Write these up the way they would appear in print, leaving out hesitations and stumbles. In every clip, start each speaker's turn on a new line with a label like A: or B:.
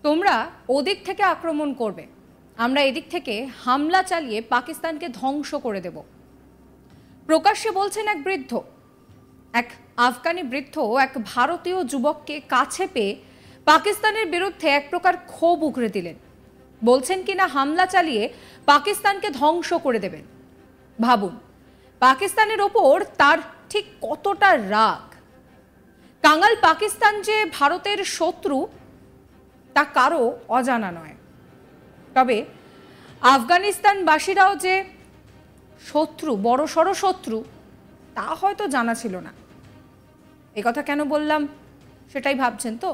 A: তোমরা ওদিক থেকে আক্রমণ করবে, আমরা এদিক থেকে হামলা চালিয়ে পাকিস্তানকে ধ্বংস করে দেব। প্রকাশ্যে বলছেন এক বৃদ্ধ, এক আফগানি বৃদ্ধ এক ভারতীয় যুবককে কাছে পেয়ে পাকিস্তানের বিরুদ্ধে এক প্রকার ক্ষোভ উগরে দিলেন। বলছেন কিনা হামলা চালিয়ে পাকিস্তানকে ধ্বংস করে দেবেন। ভাবুন পাকিস্তানের ওপর তার ঠিক কতটা রাগ। কাঙাল পাকিস্তান যে ভারতের শত্রু তা কারো অজানা নয়, তবে আফগানিস্তানবাসীরাও যে শত্রু, বড়সড় শত্রু, তা হয়তো জানা ছিল না। এই কথা কেন বললাম সেটাই ভাবছেন তো।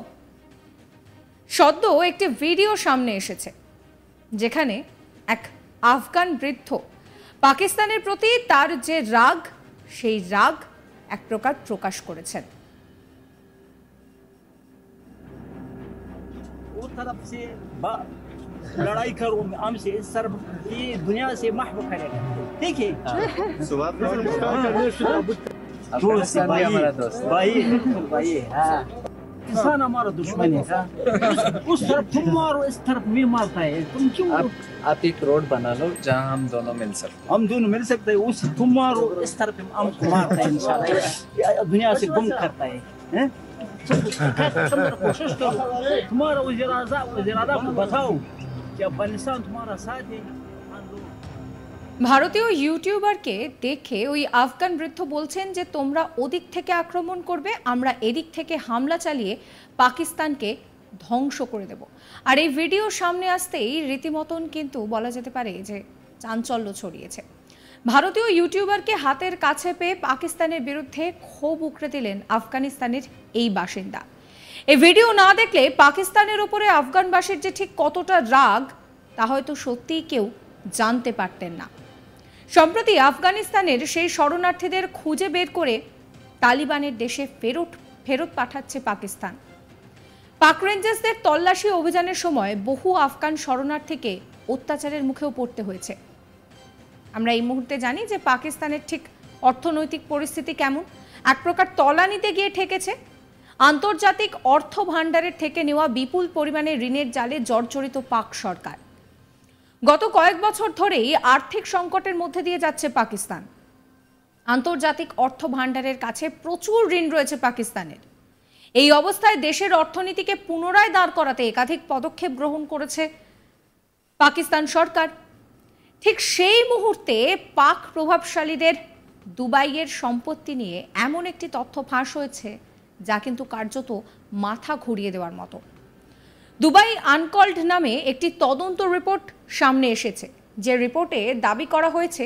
A: সদ্য একটি ভিডিও সামনে এসেছে যেখানে এক আফগান বৃদ্ধ পাকিস্তানের প্রতি তার যে রাগ, সেই রাগ এক প্রকার প্রকাশ করেছেন।
B: तरफ से लड़ाई करूं हमसे इस तरफ की दुनिया से महव करेगा। ठीक है हमारा दोस्त भाई भाई हाँ इंसान हमारा दुश्मन है। उस तरफ तुम मारो, इस तरफ मैं मारता है। तुम क्यों
C: आप एक रोड बना लो जहाँ हम दोनों मिल सकते।
B: हम दोनों मिल सकते हैं। उस तुम मारो, इस तरफ हमको मारता है इंशाल्लाह, दुनिया से गुम करता है। कोशिश करो, तुम्हारा इरादा को बताओ कि अफगानिस्तान तुम्हारा साथ है।
A: ভারতীয় ইউটিউবারকে দেখে ওই আফগান বৃদ্ধ বলছেন যে তোমরা ওদিক থেকে আক্রমণ করবে, আমরা এদিক থেকে হামলা চালিয়ে পাকিস্তানকে ধ্বংস করে দেব। আর এই ভিডিও সামনে আসতেই রীতিমতন কিন্তু বলা যেতে পারে যে চাঞ্চল্য ছড়িয়েছে। ভারতীয় ইউটিউবারকে হাতের কাছে পেয়ে পাকিস্তানের বিরুদ্ধে ক্ষোভ উগরে দিলেন আফগানিস্তানের এই বাসিন্দা। এই ভিডিও না দেখলে পাকিস্তানের উপরে আফগানবাসীর যে ঠিক কতটা রাগ তা হয়তো সত্যিই কেউ জানতে পারতেন না। সম্প্রতি আফগানিস্তানের সেই শরণার্থীদের খুঁজে বের করে তালিবানের দেশে ফেরত পাঠাচ্ছে পাকিস্তান। পাক রেঞ্জার্সদের তল্লাশি অভিযানের সময় বহু আফগান শরণার্থীকে অত্যাচারের মুখেও পড়তে হয়েছে। আমরা এই মুহূর্তে জানি যে পাকিস্তানের ঠিক অর্থনৈতিক পরিস্থিতি কেমন, এক প্রকার তলানিতে গিয়ে ঠেকেছে। আন্তর্জাতিক অর্থ ভাণ্ডারের থেকে নেওয়া বিপুল পরিমাণে ঋণের জালে জর্জরিত পাক সরকার। গত কয়েক বছর ধরেই আর্থিক সংকটের মধ্যে দিয়ে যাচ্ছে পাকিস্তান। আন্তর্জাতিক অর্থ ভাণ্ডারের কাছে প্রচুর ঋণ রয়েছে পাকিস্তানের। এই অবস্থায় দেশের অর্থনীতিকে পুনরায় দাঁড় করাতে একাধিক পদক্ষেপ গ্রহণ করেছে পাকিস্তান সরকার। ঠিক সেই মুহূর্তে পাক প্রভাবশালীদের দুবাইয়ের সম্পত্তি নিয়ে এমন একটি তথ্য ফাঁস হয়েছে যা কিন্তু কার্যত মাথা ঘুরিয়ে দেওয়ার মতো। দুবাই আনকল্ড নামে একটি তদন্ত রিপোর্ট সামনে এসেছে, যে রিপোর্টে দাবি করা হয়েছে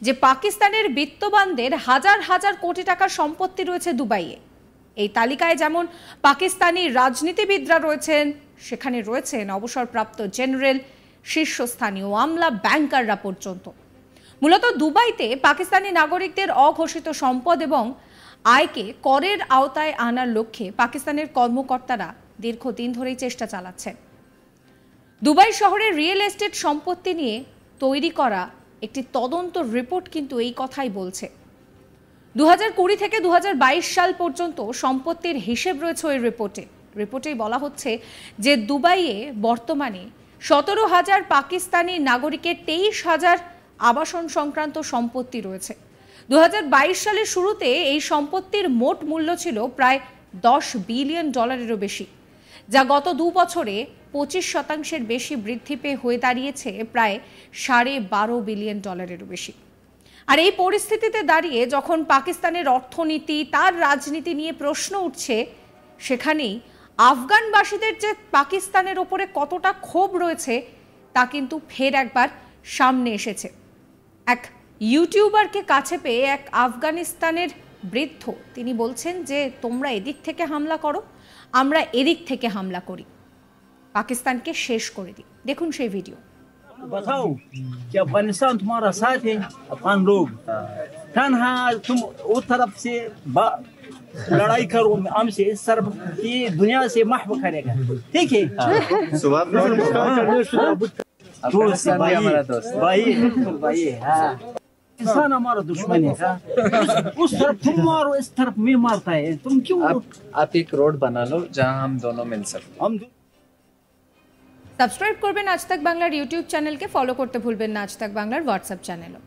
A: যে পাকিস্তানের বিত্তবানদের হাজার হাজার কোটি টাকার সম্পত্তি রয়েছে দুবাইয়ে। এই তালিকায় যেমন পাকিস্তানি রাজনীতিবিদরা রয়েছেন, সেখানে রয়েছেন অবসরপ্রাপ্ত জেনারেল, শীর্ষস্থানীয় আমলা, ব্যাংকাররা পর্যন্ত। মূলত দুবাইতে পাকিস্তানি নাগরিকদের অঘোষিত সম্পদ এবং আয়কে করের আওতায় আনার লক্ষ্যে পাকিস্তানের কর্মকর্তারা দীর্ঘদিন ধরেই চেষ্টা চালাচ্ছেন। দুবাই শহরের রিয়েল এস্টেট সম্পত্তি নিয়ে তৈরি করা একটি তদন্ত রিপোর্ট কিন্তু এই কথাই বলছে। 2020 থেকে 2022 সাল পর্যন্ত সম্পত্তির হিসেব রয়েছে ওই রিপোর্টেই বলা হচ্ছে যে দুবাইয়ে বর্তমানে 17,000 পাকিস্তানি নাগরিকের 23,000 আবাসন সংক্রান্ত সম্পত্তি রয়েছে। 2022 সালের শুরুতে এই সম্পত্তির মোট মূল্য ছিল প্রায় $10 বিলিয়ন বেশি, যা গত 2 বছরে 25% বেশি বৃদ্ধি পেয়ে হয়ে দাঁড়িয়েছে প্রায় $12.5 বিলিয়ন বেশি। আর এই পরিস্থিতিতে দাঁড়িয়ে যখন পাকিস্তানের অর্থনীতি, তার রাজনীতি নিয়ে প্রশ্ন উঠছে, সেখানেই আফগানবাসীদের যে পাকিস্তানের ওপরে কতটা ক্ষোভ রয়েছে তা কিন্তু ফের একবার সামনে এসেছে। এক ইউটিউবারকে কাছে পেয়ে এক আফগানিস্তানের বৃদ্ধ তিনি বলছেন যে তোমরা এদিক থেকে হামলা করো, আমরা এদিক থেকে হামলা করি, পাকিস্তানকে শেষ করে দিই। দেখুন সেই ভিডিও।
B: बताओ कि अफगानिस्तान तुम्हारा साथ है। अफगान लोग तन्हा तुम उस तरफ से लड़ाई करो हमसे इस तरफ की दुनिया से महव करेगा। ठीक है
C: हमारा दोस्त
B: भाई भाई हाँ इंसान हमारा दुश्मन है। उस तरफ तुम मारो, इस तरफ मैं मारता है। तुम क्यों
C: आप एक रोड बना लो जहाँ हम दोनों मिल सकते।
B: हम
A: সাবস্ক্রাইব করবেন আজ তাক বাংলার ইউটিউব চ্যানেলকে, ফলো করতে ভুলবেন না আজ তাক বাংলার হোয়াটসঅ্যাপ চ্যানেলও।